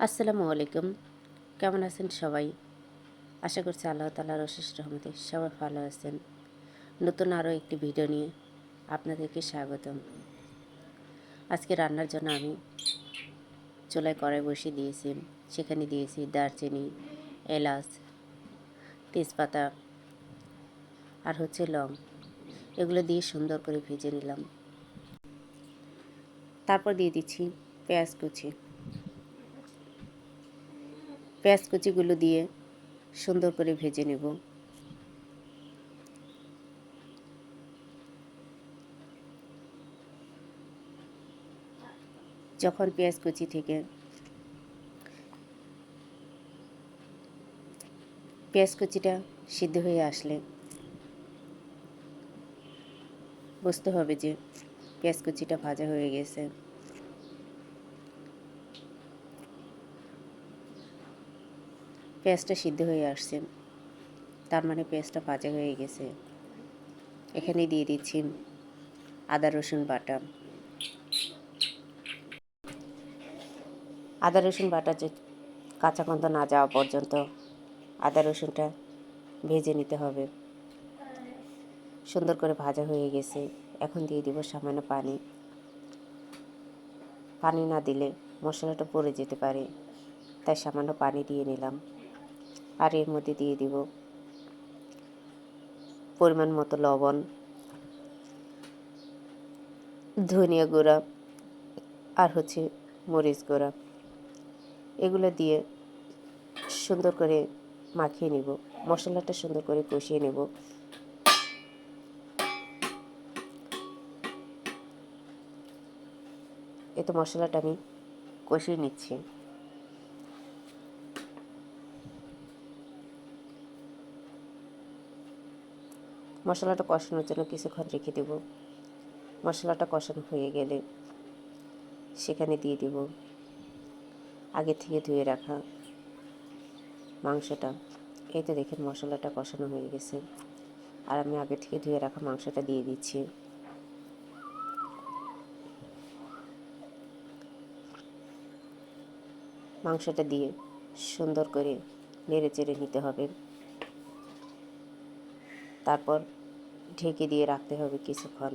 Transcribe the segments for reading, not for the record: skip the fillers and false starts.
আসসালামু আলাইকুম। কেমন আছেন সবাই? আশা করছি আল্লাহ তাআলার অশেষ রহমতে সবাই ভালো আছেন। নতুন আরও একটি ভিডিও নিয়ে আপনাদেরকে স্বাগতম। আজকে রান্নার জন্য আমি চুলায় কড়াই বসিয়ে দিয়েছি। সেখানে দিয়েছি দারচিনি, এলাচ, তেজপাতা আর লং। এগুলো দিয়ে সুন্দর করে ভেজে নিলাম। তারপর দিয়ে দিচ্ছি পেঁয়াজ কুচি। পেঁয়াজ কুচিগুলো দিয়ে সুন্দর করে ভেজে নেব। যখন পেঁয়াজ কুচি থেকে পেঁয়াজ কুচিটা সিদ্ধ হয়ে আসলে বুঝতে হবে যে পেঁয়াজ কুচিটা ভাজা হয়ে গেছে। পেঁয়াজটা সিদ্ধ হয়ে আসছে, তার মানে পেঁয়াজটা ভাজা হয়ে গেছে। এখানে দিয়ে দিচ্ছি আদা রসুন বাটা। আদা রসুন বাটা যে কাঁচা গন্ধ না যাওয়া পর্যন্ত আদা রসুনটা ভেজে নিতে হবে। সুন্দর করে ভাজা হয়ে গেছে। এখন দিয়ে দিব সামান্য পানি। পানি না দিলে মশলাটা পড়ে যেতে পারে, তাই সামান্য পানি দিয়ে নিলাম। আর এর মধ্যে দিয়ে দিব পরিমাণ মতো লবণ, ধনিয়া গুঁড়া আর মরিচ গুঁড়া। এগুলো দিয়ে সুন্দর করে মাখিয়ে নেব। মশলাটা সুন্দর করে কষিয়ে নেব। এই তো মশলাটা আমি কষিয়ে নিচ্ছি। মশলাটা কষানোর জন্য কিছুক্ষণ রেখে দেব। মশলাটা কষানো হয়ে গেলে সেখানে দিয়ে দেব আগে থেকে ধুয়ে রাখা মাংসটা। এই তো দেখেন মশলাটা কষানো হয়ে গেছে, আর আমি আগে থেকে ধুয়ে রাখা মাংসটা দিয়ে দিচ্ছি। মাংসটা দিয়ে সুন্দর করে নেড়ে চেড়ে নিতে হবে। তারপর ঢেকে দিয়ে রাখতে হবে কিছুক্ষণ।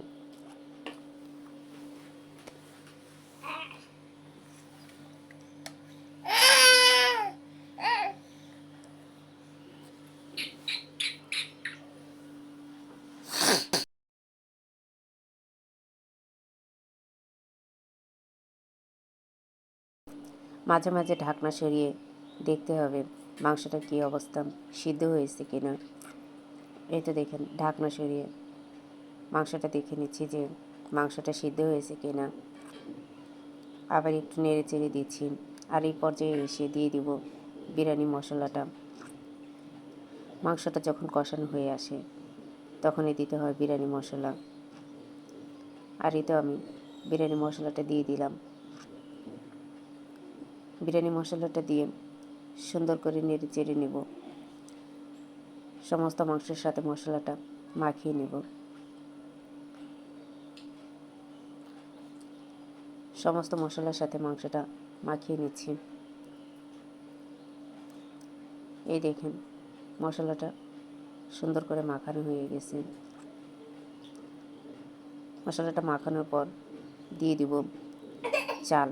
মাঝে মাঝে ঢাকনা সরিয়ে দেখতে হবে মাংসটা কী অবস্থা, সিদ্ধ হয়েছে কিনা। এই তো দেখেন ঢাকনা সরিয়ে মাংসটা দেখে নিচ্ছি যে মাংসটা সিদ্ধ হয়েছে কিনা। আবার একটু নেড়ে চেড়ে দিচ্ছি। আর এই পর্যায়ে এসে দিয়ে দিব বিরিয়ানি মশলাটা। মাংসটা যখন কষানো হয়ে আসে তখনই দিতে হয় বিরিয়ানি মশলা। আর এই তো আমি বিরিয়ানি মশলাটা দিয়ে দিলাম। বিরিয়ানি মশলাটা দিয়ে সুন্দর করে নেড়ে চেড়ে নেব। সমস্ত মাংসের সাথে মশলাটা মাখিয়ে নেব। সমস্ত মশলার সাথে মাংসটা মাখিয়ে নিচ্ছি। এই দেখেন মশলাটা সুন্দর করে মাখানো হয়ে গেছে। মশলাটা মাখানোর পর দিয়ে দিব চাল।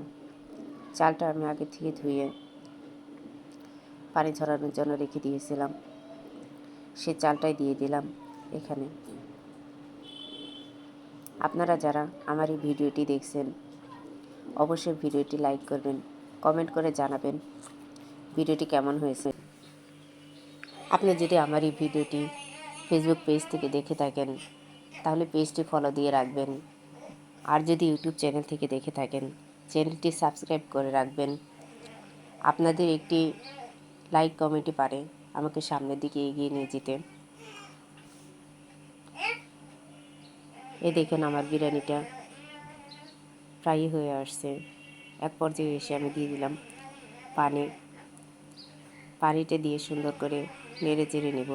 চালটা আমি আগে থেকে ধুয়ে পানি ঝরানোর জন্য রেখে দিয়েছিলাম। সে চালটাই দিয়ে দিলাম এখানে। আপনারা যারা আমার এই ভিডিওটি দেখছেন অবশ্যই ভিডিওটি লাইক করবেন, কমেন্ট করে জানাবেন ভিডিওটি কেমন হয়েছে। আপনি যদি আমার এই ভিডিওটি ফেসবুক পেজ থেকে দেখে থাকেন তাহলে পেজটি ফলো দিয়ে রাখবেন। আর যদি ইউটিউব চ্যানেল থেকে দেখে থাকেন চ্যানেলটি সাবস্ক্রাইব করে রাখবেন। আপনাদের একটি লাইক কমেন্টই পারে আমাকে সামনের দিকে এগিয়ে নিয়ে যেতে। এই দেখেন আমার বিরিয়ানিটা ফ্রাই হয়ে আসছে। এক পর্যায়ে এসে আমি দিয়ে দিলাম পানি। পানিটা দিয়ে সুন্দর করে নেড়ে চেড়ে নেব।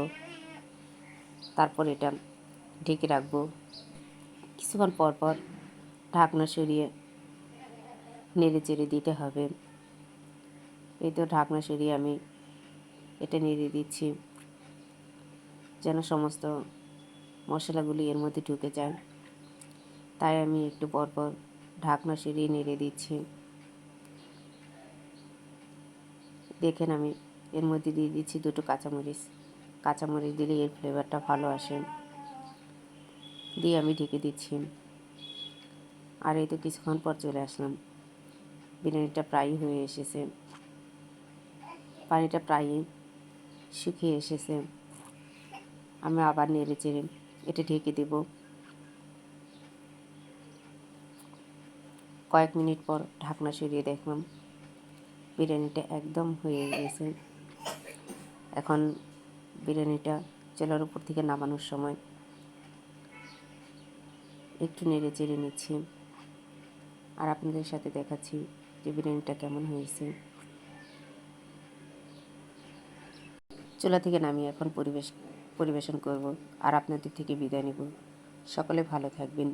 তারপর এটা ঢেকে রাখবো। কিছুক্ষণ পর পর ঢাকনা সরিয়ে নেড়ে চেড়ে দিতে হবে। এই তো ঢাকনা সরিয়ে আমি এটা নেড়ে দিচ্ছি যেন সমস্ত মশলাগুলি এর মধ্যে ঢুকে যায়। তাই আমি একটু পরপর ঢাকনা সরিয়ে নেড়ে দিচ্ছি। দেখেন আমি এর মধ্যে দিয়ে দিচ্ছি দুটো কাঁচামরিচ। কাঁচামরিচ দিলে এর ফ্লেভারটা ভালো আসে। দিয়ে আমি ঢেকে দিচ্ছি। আর এই তো কিছুক্ষণ পর চলে আসলাম। বিরিয়ানিটা প্রায় হয়ে এসেছে, পানিটা প্রায় শুকিয়ে এসেছে। আমি আবার নেড়ে চেড়ে এটা ঢেকে দেব। কয়েক মিনিট পর ঢাকনা সরিয়ে দেখলাম বিরিয়ানিটা একদম হয়ে গেছে। এখন বিরিয়ানিটা চুলার উপর থেকে নামানোর সময় একটু নেড়ে চেড়ে নিচ্ছি আর আপনাদের সাথে দেখাচ্ছি যে বিরিয়ানিটা কেমন হয়েছে। চুলা থেকে নামিয়ে এখন পরিবেশন করব আর আপনাদের থেকে বিদায় নেব। সকলে ভালো থাকবেন,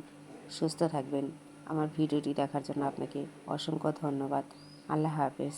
সুস্থ থাকবেন। আমার ভিডিওটি দেখার জন্য আপনাকে অসংখ্য ধন্যবাদ। আল্লাহ হাফেজ।